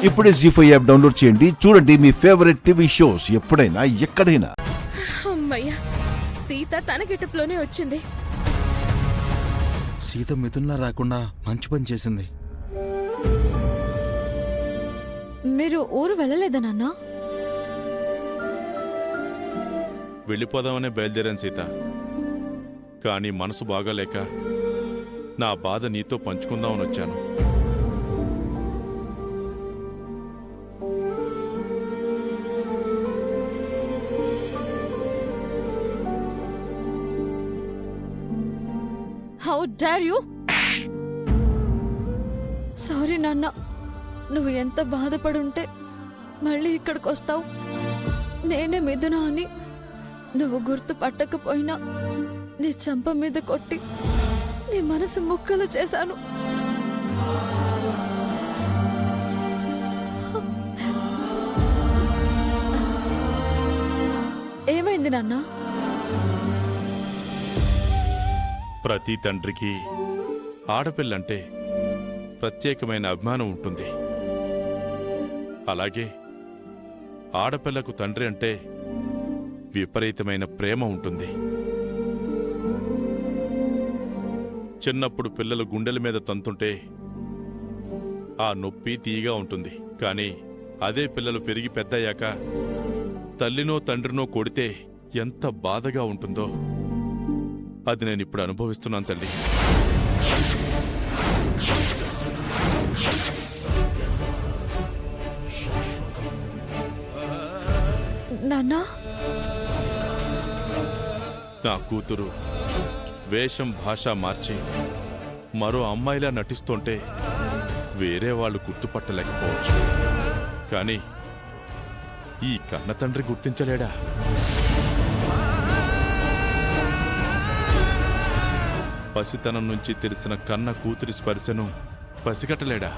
ఇప్పుడే జీ5 app download చేయండి. చూడండి మీ ఫేవరెట్ టీవీ షోస్ ఎప్పుడైనా ఎక్కడైనా. అమ్మయ్యా, సీత తన గెటప్లోనే వచ్చింది. సీత మిథున్లా రాకుండా మంచి పని చేసింది. మీరు ఊరు వెళ్ళలేదా నాన్న? వెళ్ళిపోదామనే బయలుదేరాను సీత. కానీ మనసు బాగాలేక నా బాధ నీతో పంచుకుందామని వచ్చాను. How dare you! సారీ నాన్న, నువ్వు ఎంత బాధపడుంటే మళ్ళీ ఇక్కడికి వస్తావు. నేనే మిథున అని నువ్వు గుర్తు పట్టకపోయినా నీ చంప మీద కొట్టి నీ మనసు ముక్కలు చేశాను. ఏమైంది నాన్న? ప్రతి తండ్రికి ఆడపిల్లంటే ప్రత్యేకమైన అభిమానం ఉంటుంది. అలాగే ఆడపిల్లకు తండ్రి అంటే విపరీతమైన ప్రేమ ఉంటుంది. చిన్నప్పుడు పిల్లలు గుండెల మీద తంతుంటే ఆ నొప్పి తీయగా ఉంటుంది. కానీ అదే పిల్లలు పెరిగి పెద్దయ్యాక తల్లినో తండ్రినో కొడితే ఎంత బాధగా ఉంటుందో అది నేనిప్పుడు అనుభవిస్తున్నాను తల్లి. నాన్నా, నా కూతురు వేషం భాష మార్చి మరో అమ్మాయిలా నటిస్తుంటే వేరే వాళ్ళు గుర్తుపట్టలేకపోవచ్చు. కానీ ఈ కన్న తండ్రి గుర్తించలేడా? పసితనం నుంచి తెలిసిన కన్న కూతురి స్పర్శను పసిగట్టలేడా?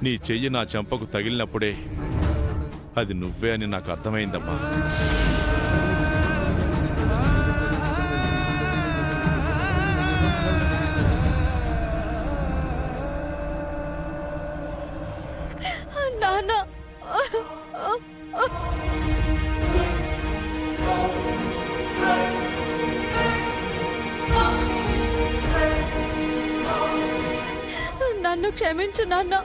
నీ చెయ్యి నా చెంపకు తగిలినప్పుడే అది నువ్వే అని నాకు అర్థమైందమ్మా. నాన్న, నన్ను క్షమించు నాన్న.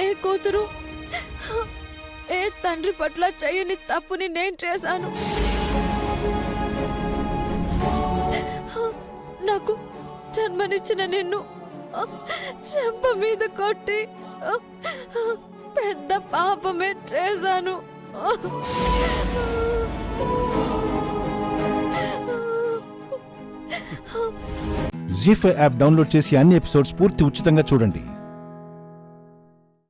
ఏ కూతురు ఏ తండ్రి పట్ల చేయని తప్పుని నేను చేశాను. నాకు జన్మనిచ్చిన నిన్ను చెంప మీద కొట్టి పెద్ద పాపమే చేశాను. జీ5 యాప్ డౌన్లోడ్ చేసి అన్ని ఎపిసోడ్స్ పూర్తి ఉచితంగా చూడండి.